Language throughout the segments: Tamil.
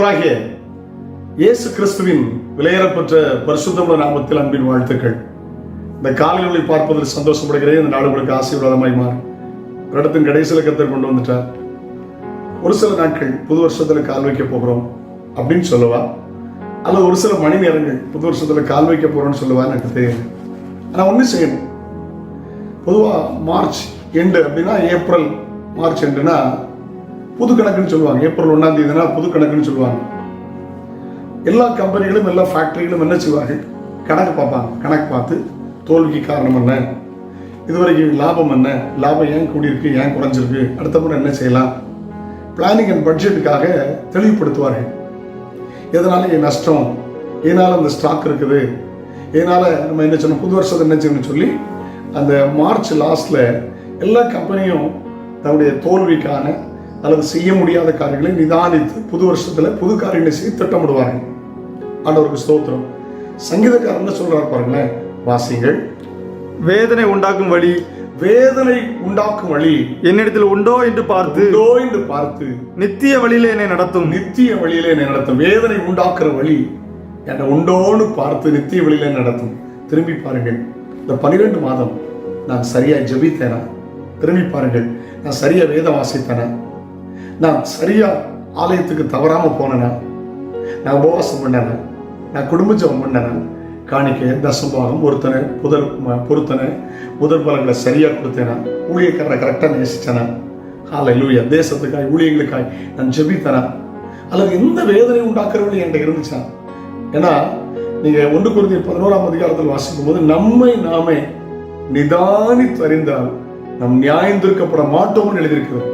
ஆண்டவராகிய இயேசு கிறிஸ்துவின் விலையேறப்பெற்ற பரிசுத்தமுள்ள நாமத்தில் அன்பின் வாழ்த்துக்கள். இந்த காலைகளை பார்ப்பதில் சந்தோஷப்படுகிறேன். இந்த நாடுகளுக்கு ஆசீர்வாதமாய் மாறும். இடத்தின் கடைசியில் கர்த்தர் கொண்டு வந்துட்டார். ஒரு சில நாட்கள் புது வருஷத்துல கால் வைக்க போகிறோம் அப்படின்னு சொல்லுவா, அல்லது ஒரு சில மணி நேரங்கள் புது வருஷத்துல கால் வைக்க போறோம்னு சொல்லுவான்னு எனக்கு தெரியும். ஆனால் ஒன்றும் செய்யணும். பொதுவாக மார்ச் எண்டு அப்படின்னா ஏப்ரல் மார்ச் எண்டுனா புது கணக்குன்னு சொல்லுவாங்க. ஏப்ரல் 1ஆம் தேதினா புது கணக்குன்னு சொல்லுவாங்க. எல்லா கம்பெனிகளும் எல்லா ஃபேக்டரிகளும் என்ன செய்வார்கள், கணக்கு பார்ப்பாங்க. கணக்கு பார்த்து தோல்விக்கு காரணம் என்ன, இதுவரைக்கும் லாபம் என்ன, லாபம் ஏன் கூடியிருக்கு, ஏன் குறைஞ்சிருக்கு, அடுத்த முறை என்ன செய்யலாம், பிளானிங் அண்ட் பட்ஜெட்டுக்காக தெளிவுபடுத்துவார்கள். எதனால என் நஷ்டம், இதனால அந்த ஸ்டாக் இருக்குது, இதனால நம்ம என்ன சொன்னோம், புது வருஷத்தை என்ன செய்யணும்னு சொல்லி அந்த மார்ச் லாஸ்ட்ல எல்லா கம்பெனியும் தன்னுடைய தோல்விக்கான அல்லது செய்ய முடியாத காரியங்களை நிதானித்து புது வருஷத்துல புது காரியங்களை செய்து திட்டமிடுவார்கள். ஆண்டவருக்கு ஸ்தோத்திரம். சங்கீதக்காரன் சொல்றாரு பாருங்களேன், வாசிங்கள். வேதனை உண்டாக்கும் வழி, வேதனை உண்டாக்கும் வழி என்னிடத்தில் உண்டோ என்று பார்த்து நித்திய வழியிலே என்னை நடத்தும். நித்திய வழியிலே என்னை நடத்தும். வேதனை உண்டாக்குற வழி என்ன உண்டோன்னு பார்த்து நித்திய வழியிலே நடத்தும். திரும்பி பாருங்கள், இந்த 12 மாதம் நான் சரியா ஜெபித்தேனா? திரும்பி பாருங்கள், நான் சரியா வேதம் வாசித்தேனா? நான் சரியா ஆலயத்துக்கு தவறாம போனேனா? நான் உபவாசம் பண்ணேனா? நான் குடும்ப ஜெபம் பண்ணேனா? காணிக்கை தசம்பாகம் பொருத்தனை முதல் பலங்களை சரியா கொடுத்தேனா? ஊழியக்காரரை கரெக்டா நேசிச்சேனா? ஹல்லேலூயா. தேசத்துக்காய் ஊழியர்களுக்காய் நான் ஜெபித்தேனா? அல்லது எந்த வேதனை உண்டாக்குறவங்க என்கிட்ட இருந்துச்சா? ஏன்னா நீங்க 1 கொரிந்தியர் 11ஆம் அதிகாரத்தில் வாசிக்கும் போது நம்மை நாமே நிதானித்து அறிந்தால் நம் நியாயம் தீர்க்கப்பட மாட்டோம்னு எழுதியிருக்கிறோம்.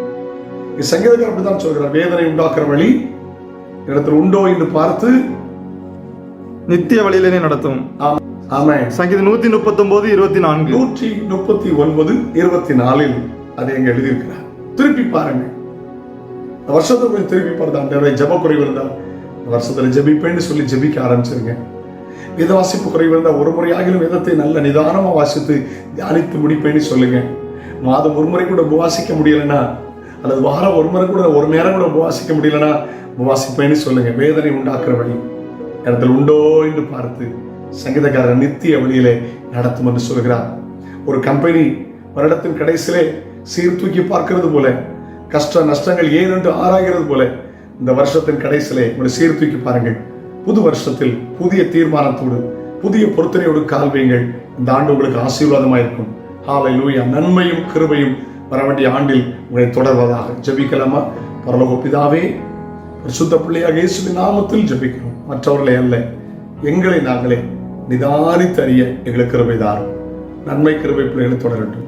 சங்கீதக்காரர் அப்படிதான் சொல்கிறார், வேதனை உண்டாக்குற வழி இடத்துல உண்டோ என்று பார்த்து நித்திய வழியிலே நடத்தும். ஆமென். சங்கீதம் 139:24 139:24 அதை எங்க எழுதியிருக்கிறார். திருப்பி பாருங்க, வருஷத்தை கொஞ்சம் திருப்பி பாருங்க. ஜப குறைவு இருந்தால் வருஷத்துல ஜபிப்பேன்னு சொல்லி ஜபிக்க ஆரம்பிச்சிருங்க. வேத வாசிப்பு குறைவு இருந்தால் ஒரு முறையாகிலும் வேதத்தை நல்ல நிதானமா வாசித்து தியானித்து முடிப்பேன்னு சொல்லுங்க. மாதம் ஒரு முறை கூட உபவாசிக்க முடியலன்னா, அல்லது வாரம் ஒரு முறை கூட ஒரு நேரம் கூட உபவாசிக்க முடியலன்னா உபவாசிப்பேன்னு சொல்லுங்க. வேதனை உண்டாக்குற வழி இடத்துல உண்டோ என்று பார்த்து சங்கீதக்காரர் நித்திய வழியிலே நடத்தும் என்று சொல்கிறார். ஒரு கம்பெனி வருடத்தின் கடைசியிலே சீர்தூக்கி பார்க்கிறது போல, கஷ்ட நஷ்டங்கள் ஏன் என்று ஆராய்கிறது போல, இந்த வருஷத்தின் கடைசியிலே உங்களை சீர்தூக்கி பாருங்கள். புது வருஷத்தில் புதிய தீர்மானத்தோடு புதிய பொருத்தனையோடு கால் வையுங்கள். இந்த ஆண்டு உங்களுக்கு ஆசீர்வாதமாயிருக்கும். ஹல்லேலூயா. நன்மையும் கிருபையும் வர வேண்டிய ஆண்டில் உங்களை தொடர்வதாக. ஜெபிக்கலாமா? பரலோக பிதாவே, பரிசுத்த பிள்ளையாக இயேசுவின் நாமத்தில் ஜெபிக்கிறோம். மற்றவர்களை அல்ல, எங்களை நாங்களே நிதானித்து அறிய எங்களுக்கு கிருபை தாரும். நன்மை கிருபை பிள்ளைகளை தொடரட்டும்.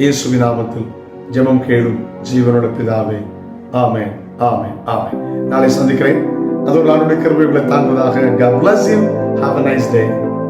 இயேசுவின் நாமத்தில் ஜெபம் கேளும் ஜீவனோட பிதாவே. ஆமென், ஆமென், ஆமென். நாளை சந்திக்கிறேன். அதோடு ஆண்டவருடைய கிருபை உங்களை தாங்குவதாக. God bless you. Have a nice day.